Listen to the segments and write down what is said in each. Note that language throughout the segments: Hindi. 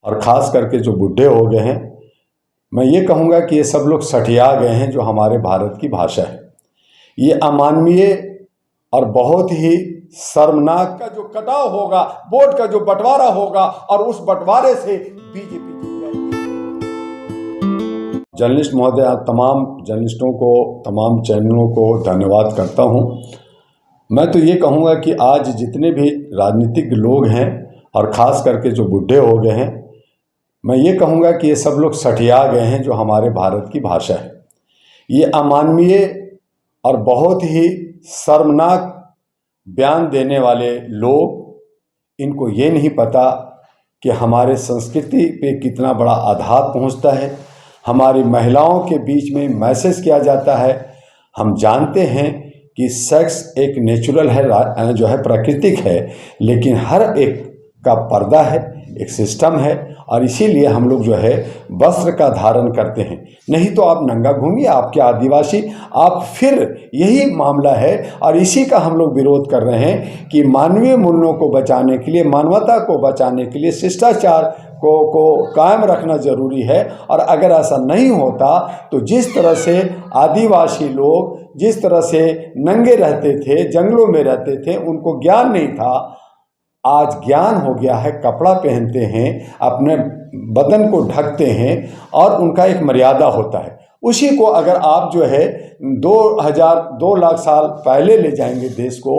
और ख़ास करके जो बूढ़े हो गए हैं, मैं ये कहूँगा कि ये सब लोग सठिया गए हैं जो हमारे भारत की भाषा है। ये अमानवीय और बहुत ही शर्मनाक का जो कटाव होगा, वोट का जो बंटवारा होगा और उस बंटवारे से बीजेपी जीत जाएगी। जर्नलिस्ट महोदय, तमाम जर्नलिस्टों को, तमाम चैनलों को धन्यवाद करता हूँ। मैं तो ये कहूँगा कि आज जितने भी राजनीतिक लोग हैं और ख़ास करके जो बूढ़े हो गए हैं, मैं ये कहूँगा कि ये सब लोग सठिया गए हैं जो हमारे भारत की भाषा है। ये अमानवीय और बहुत ही शर्मनाक बयान देने वाले लोग, इनको ये नहीं पता कि हमारे संस्कृति पे कितना बड़ा आघात पहुंचता है। हमारी महिलाओं के बीच में मैसेज किया जाता है। हम जानते हैं कि सेक्स एक नेचुरल है, जो है प्राकृतिक है, लेकिन हर एक का पर्दा है, एक सिस्टम है, और इसीलिए हम लोग जो है वस्त्र का धारण करते हैं। नहीं तो आप नंगा घूमिए, आपके आदिवासी, आप फिर यही मामला है। और इसी का हम लोग विरोध कर रहे हैं कि मानवीय मूल्यों को बचाने के लिए, मानवता को बचाने के लिए शिष्टाचार को कायम रखना जरूरी है। और अगर ऐसा नहीं होता तो जिस तरह से आदिवासी लोग जिस तरह से नंगे रहते थे, जंगलों में रहते थे, उनको ज्ञान नहीं था, आज ज्ञान हो गया है। कपड़ा पहनते हैं, अपने बदन को ढकते हैं और उनका एक मर्यादा होता है। उसी को अगर आप जो है 2 लाख साल पहले ले जाएंगे देश को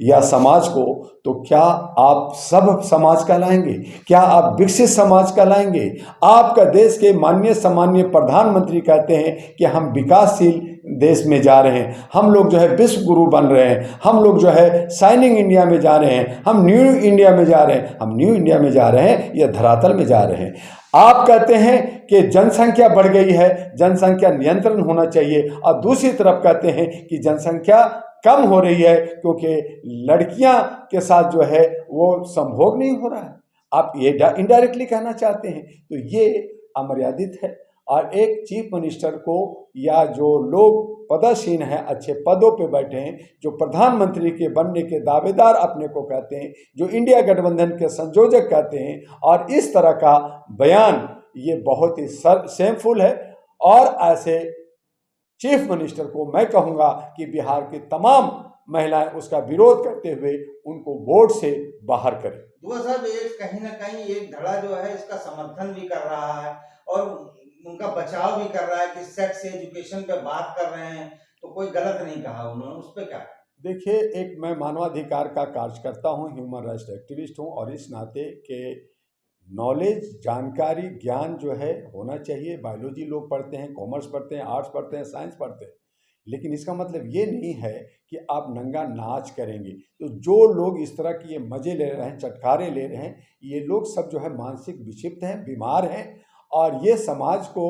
या समाज को, तो क्या आप सब समाज कहलाएंगे? क्या आप विकसित समाज कहलाएंगे? आपका देश के माननीय सम्माननीय प्रधानमंत्री कहते हैं कि हम विकासशील देश में जा रहे हैं, हम लोग जो है विश्व गुरु बन रहे हैं, हम लोग जो है शाइनिंग इंडिया में जा रहे हैं, हम न्यू इंडिया में जा रहे हैं। हम न्यू इंडिया में जा रहे हैं या धरातल में जा रहे हैं? आप कहते हैं कि जनसंख्या बढ़ गई है, जनसंख्या नियंत्रण होना चाहिए, और दूसरी तरफ कहते हैं कि जनसंख्या कम हो रही है क्योंकि लड़कियां के साथ जो है वो संभोग नहीं हो रहा है। आप ये इनडायरेक्टली कहना चाहते हैं, तो ये अमर्यादित है। और एक चीफ मिनिस्टर को या जो लोग पदासीन हैं, अच्छे पदों पे बैठे हैं, जो प्रधानमंत्री के बनने के दावेदार अपने को कहते हैं, जो इंडिया गठबंधन के संयोजक कहते हैं, और इस तरह का बयान ये बहुत ही शेमफुल है। और ऐसे चीफ मिनिस्टर को मैं कहूँगा कि बिहार की तमाम महिलाएं उसका विरोध करते हुए उनको वोट से बाहर करें। दुआ साहब, एक कहीं ना कहीं एक धड़ा जो है इसका समर्थन भी कर रहा है और उनका बचाव भी कर रहा है कि सेक्स एजुकेशन पे बात कर रहे हैं, तो कोई गलत नहीं कहा उन्होंने, उस पर क्या? देखिए, एक मैं मानवाधिकार का कार्य करता हूँ, ह्यूमन राइट्स एक्टिविस्ट हूँ, और इस नाते के नॉलेज, जानकारी, ज्ञान जो है होना चाहिए। बायोलॉजी लोग पढ़ते हैं, कॉमर्स पढ़ते हैं, आर्ट्स पढ़ते हैं, साइंस पढ़ते हैं, लेकिन इसका मतलब ये नहीं है कि आप नंगा नाच करेंगे। तो जो लोग इस तरह की ये मज़े ले रहे हैं, चटकारे ले रहे हैं, ये लोग सब जो है मानसिक विक्षिप्त हैं, बीमार हैं, और ये समाज को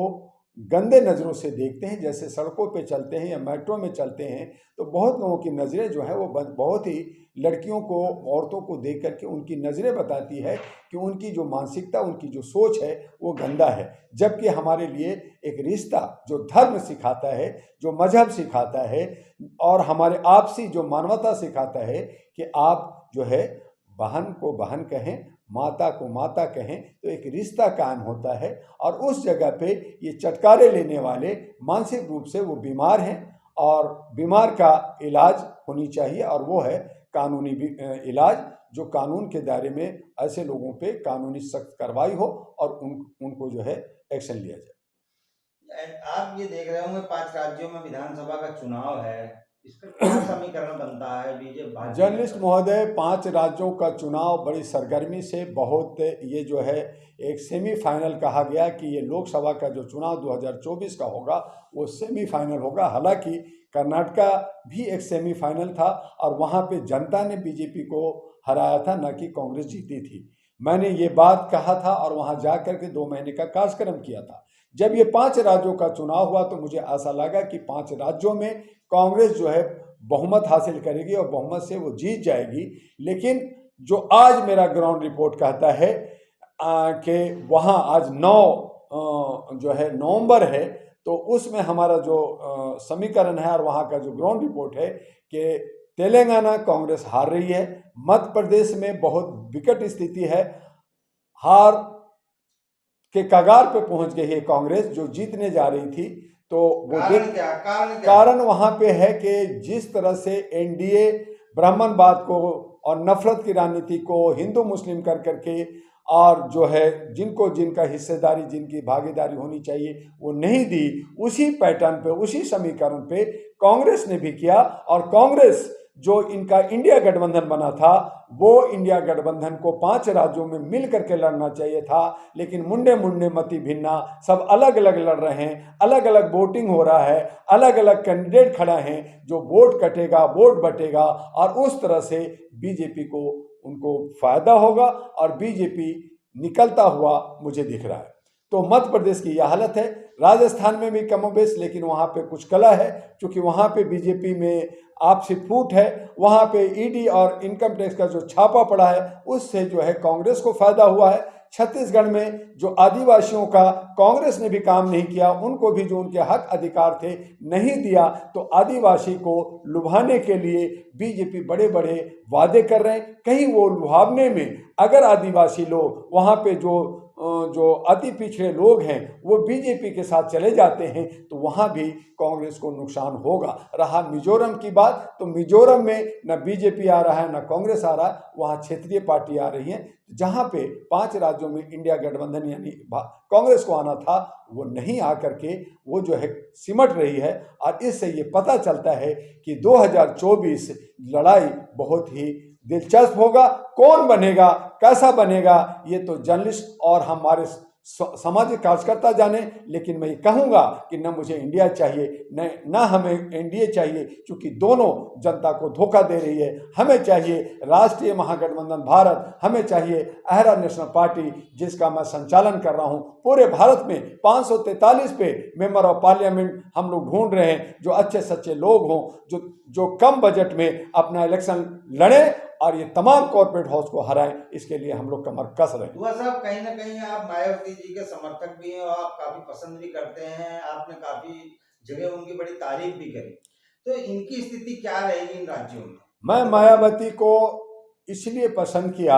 गंदे नज़रों से देखते हैं। जैसे सड़कों पे चलते हैं या मेट्रो में चलते हैं तो बहुत लोगों की नज़रें जो है वो बहुत ही लड़कियों को, औरतों को देख करके उनकी नज़रें बताती है कि उनकी जो मानसिकता, उनकी जो सोच है वो गंदा है। जबकि हमारे लिए एक रिश्ता जो धर्म सिखाता है, जो मजहब सिखाता है, और हमारे आपसी जो मानवता सिखाता है कि आप जो है बहन को बहन कहें, माता को माता कहें, तो एक रिश्ता कायम होता है। और उस जगह पे ये चटकारे लेने वाले मानसिक रूप से वो बीमार हैं, और बीमार का इलाज होनी चाहिए, और वो है कानूनी इलाज, जो कानून के दायरे में ऐसे लोगों पे कानूनी सख्त कार्रवाई हो और उनको जो है एक्शन लिया जाए। आप ये देख रहे होंगे 5 राज्यों में विधानसभा का चुनाव है, इसका क्या समीकरण बनता है बीजेपी? जर्नलिस्ट महोदय, 5 राज्यों का चुनाव बड़ी सरगर्मी से, बहुत ये जो है एक सेमीफाइनल कहा गया कि ये लोकसभा का जो चुनाव 2024 का होगा वो सेमीफाइनल होगा। हालांकि कर्नाटका भी एक सेमीफाइनल था और वहाँ पे जनता ने बीजेपी को हराया था, न कि कांग्रेस जीती थी। मैंने ये बात कहा था और वहाँ जा कर के 2 महीने का कार्यक्रम किया था। जब ये 5 राज्यों का चुनाव हुआ तो मुझे ऐसा लगा कि 5 राज्यों में कांग्रेस जो है बहुमत हासिल करेगी और बहुमत से वो जीत जाएगी। लेकिन जो आज मेरा ग्राउंड रिपोर्ट कहता है कि वहाँ आज 9 जो है नवंबर है, तो उसमें हमारा जो समीकरण है और वहाँ का जो ग्राउंड रिपोर्ट है कि तेलंगाना कांग्रेस हार रही है, मध्य प्रदेश में बहुत विकट स्थिति है, हार के कगार पे पहुंच गई है कांग्रेस, जो जीतने जा रही थी। तो वो कारण क्या? कारण वहां पे है कि जिस तरह से एनडीए ब्राह्मणवाद को और नफरत की राजनीति को हिंदू मुस्लिम कर करके, और जो है जिनको जिनका हिस्सेदारी, जिनकी भागीदारी होनी चाहिए वो नहीं दी, उसी पैटर्न पे, उसी समीकरण पे कांग्रेस ने भी किया। और कांग्रेस जो इनका इंडिया गठबंधन बना था, वो इंडिया गठबंधन को 5 राज्यों में मिल करके लड़ना चाहिए था, लेकिन मुंडे मुंडे मति भिन्ना, सब अलग अलग लड़ रहे हैं, अलग अलग वोटिंग हो रहा है, अलग अलग कैंडिडेट खड़ा हैं, जो वोट कटेगा, वोट बटेगा, और उस तरह से बीजेपी को उनको फायदा होगा और बीजेपी निकलता हुआ मुझे दिख रहा है। तो मध्य प्रदेश की यह हालत है, राजस्थान में भी कमोबेश, लेकिन वहाँ पे कुछ कला है, क्योंकि वहाँ पे बीजेपी में आपसी फूट है, वहाँ पे ईडी और इनकम टैक्स का जो छापा पड़ा है उससे जो है कांग्रेस को फायदा हुआ है। छत्तीसगढ़ में जो आदिवासियों का कांग्रेस ने भी काम नहीं किया, उनको भी जो उनके हक अधिकार थे नहीं दिया, तो आदिवासी को लुभाने के लिए बीजेपी बड़े बड़े वादे कर रहे हैं। कहीं वो लुभावने में अगर आदिवासी लोग, वहाँ पे जो अति पिछड़े लोग हैं वो बीजेपी के साथ चले जाते हैं, तो वहाँ भी कांग्रेस को नुकसान होगा। रहा मिजोरम की बात, तो मिजोरम में न बीजेपी आ रहा है न कांग्रेस आ रहा है, वहाँ क्षेत्रीय पार्टी आ रही हैं। जहाँ पे 5 राज्यों में इंडिया गठबंधन यानी कांग्रेस को आना था, वो नहीं आ करके वो जो है सिमट रही है। और इससे ये पता चलता है कि 2024 लड़ाई बहुत ही दिलचस्प होगा। कौन बनेगा, कैसा बनेगा, ये तो जर्नलिस्ट और हमारे सामाजिक कार्यकर्ता जाने, लेकिन मैं ये कहूँगा कि न मुझे इंडिया चाहिए न हमें एनडीए चाहिए, क्योंकि दोनों जनता को धोखा दे रही है। हमें चाहिए राष्ट्रीय महागठबंधन भारत, हमें चाहिए अहरा नेशनल पार्टी, जिसका मैं संचालन कर रहा हूँ। पूरे भारत में 543 पे मेंबर ऑफ पार्लियामेंट हम लोग ढूंढ रहे हैं, जो अच्छे सच्चे लोग हों, जो कम बजट में अपना इलेक्शन लड़े और ये तमाम कॉर्पोरेट हाउस को हराएं। इसके लिए हम लोग कमर कस रहे हैं। दुआ साहब, कहीं ना कहीं आप मायावती जी के समर्थक भी हैं और आप काफी पसंद भी करते हैं, आपने काफी जगह उनकी बड़ी तारीफ भी करी, तो इनकी स्थिति क्या रहेगी इन राज्यों में? मैं मायावती को इसलिए पसंद किया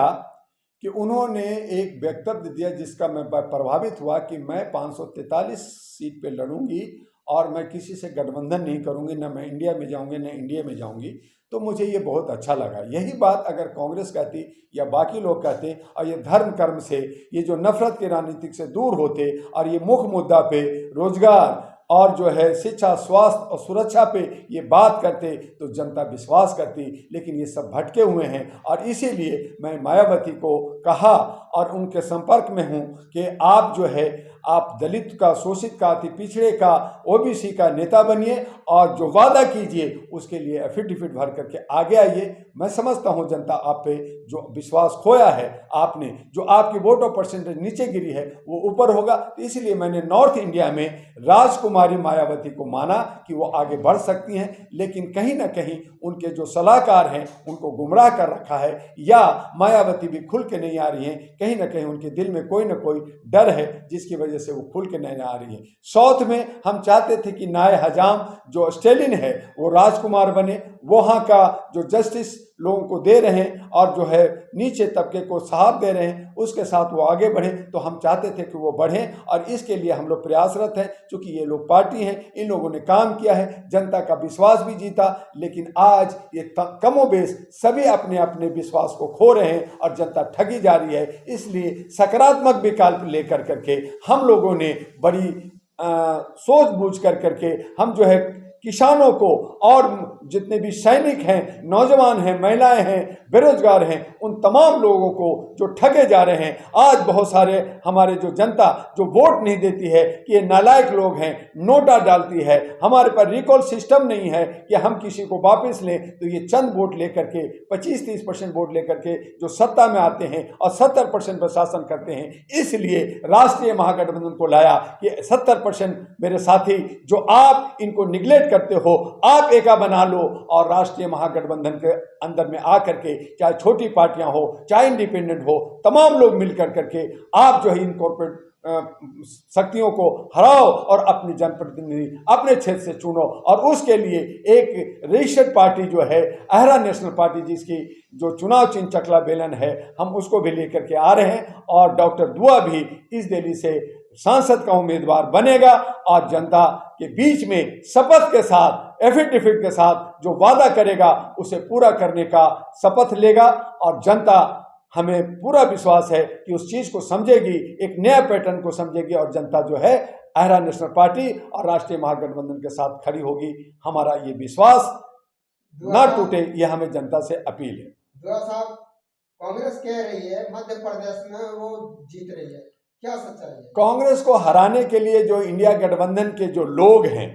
कि उन्होंने एक वक्तव्य दिया जिसका मैं प्रभावित हुआ कि मैं 543 सीट पे लड़ूंगी और मैं किसी से गठबंधन नहीं करूंगी, न मैं इंडिया में जाऊंगी न इंडिया में जाऊंगी। तो मुझे ये बहुत अच्छा लगा। यही बात अगर कांग्रेस कहती या बाकी लोग कहते और ये धर्म कर्म से, ये जो नफरत के राजनीतिक से दूर होते और ये मुख्य मुद्दा पे रोजगार और जो है शिक्षा, स्वास्थ्य और सुरक्षा पे ये बात करते, तो जनता विश्वास करती। लेकिन ये सब भटके हुए हैं, और इसीलिए मैं मायावती को कहा और उनके संपर्क में हूँ कि आप जो है, आप दलित का, शोषित का, अति पिछड़े का, ओबीसी का नेता बनिए और जो वादा कीजिए उसके लिए एफिडेविट भर करके आगे आइए। मैं समझता हूँ जनता आप पे जो विश्वास खोया है आपने, जो आपकी वोट ऑफ परसेंटेज नीचे गिरी है वो ऊपर होगा। तो इसलिए मैंने नॉर्थ इंडिया में राजकुमारी मायावती को माना कि वो आगे बढ़ सकती हैं, लेकिन कहीं ना कहीं उनके जो सलाहकार हैं उनको गुमराह कर रखा है, या मायावती भी खुल के नहीं आ रही हैं। कहीं ना कहीं उनके दिल में कोई ना कोई डर है जिसकी वजह से वो खुल के नहीं आ रही है। साउथ में हम चाहते थे कि नाय हजाम जो स्टेलिन है वो राजकुमार बने, वहाँ का जो जस्टिस लोगों को दे रहे हैं और जो है नीचे तबके को साथ दे रहे हैं, उसके साथ वो आगे बढ़े। तो हम चाहते थे कि वो बढ़ें और इसके लिए हम लोग प्रयासरत हैं, क्योंकि ये लोग पार्टी हैं, इन लोगों ने काम किया है, जनता का विश्वास भी जीता। लेकिन आज ये कमोबेश सभी अपने अपने विश्वास को खो रहे हैं और जनता ठगी जा रही है। इसलिए सकारात्मक विकल्प लेकर करके हम लोगों ने बड़ी सोच बूझ करके हम जो है किसानों को और जितने भी सैनिक हैं, नौजवान हैं, महिलाएं हैं, बेरोजगार हैं, उन तमाम लोगों को जो ठगे जा रहे हैं। आज बहुत सारे हमारे जो जनता जो वोट नहीं देती है कि ये नालायक लोग हैं, नोटा डालती है, हमारे पास रिकॉल सिस्टम नहीं है कि हम किसी को वापस लें, तो ये चंद वोट लेकर के 25-30% वोट लेकर के जो सत्ता में आते हैं और 70% पर शासन करते हैं। इसलिए राष्ट्रीय महागठबंधन को लाया कि 70% मेरे साथी जो आप इनको निगलेक्ट करते हो, आप एका बना लो और राष्ट्रीय महागठबंधन के अंदर में आकर के, चाहे छोटी पार्टियां हो चाहे इंडिपेंडेंट हो, तमाम लोग मिलकर करके आप जो है इन कॉर्पोरेट शक्तियों को हराओ और अपनी जनप्रतिनिधि अपने क्षेत्र से चुनो। और उसके लिए एक रजिस्टर्ड पार्टी जो है अहरा नेशनल पार्टी, जिसकी जो चुनाव चिन्ह चकला बेलन है, हम उसको भी लेकर के आ रहे हैं। और डॉक्टर दुआ भी इस दिल्ली से सांसद का उम्मीदवार बनेगा और जनता के बीच में शपथ के साथ, एफिडेविट के साथ जो वादा करेगा उसे पूरा करने का शपथ लेगा। और जनता, हमें पूरा विश्वास है कि उस चीज़ को समझेगी, एक नया पैटर्न को समझेगी और जनता जो है अहरा नेशनल पार्टी और राष्ट्रीय महागठबंधन के साथ खड़ी होगी। हमारा ये विश्वास ना टूटे, ये हमें जनता से अपील है। दुआ साहब, कांग्रेस कह रही है मध्य प्रदेश में वो जीत रही है, क्या सच्चाई है? कांग्रेस को हराने के लिए जो इंडिया गठबंधन के जो लोग हैं,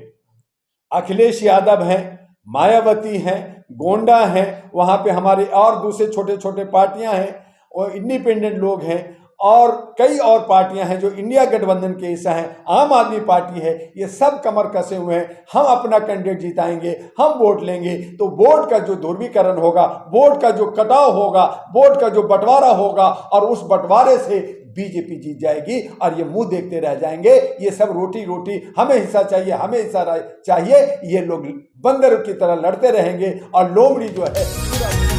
अखिलेश यादव हैं, मायावती हैं, गोंडा हैं, वहाँ पे हमारे और दूसरे छोटे छोटे पार्टियां हैं और इंडिपेंडेंट लोग हैं और कई और पार्टियां हैं जो इंडिया गठबंधन के हिस्सा हैं, आम आदमी पार्टी है, ये सब कमर कसे हुए हैं। हम अपना कैंडिडेट जिताएंगे, हम वोट लेंगे, तो वोट का जो ध्रुवीकरण होगा, वोट का जो कटाव होगा, वोट का जो बंटवारा होगा और उस बंटवारे से बीजेपी जीत जाएगी और ये मुंह देखते रह जाएंगे। ये सब रोटी रोटी, हमें हिस्सा चाहिए, हमें हिस्सा चाहिए, ये लोग बंदर की तरह लड़ते रहेंगे और लोमड़ी जो है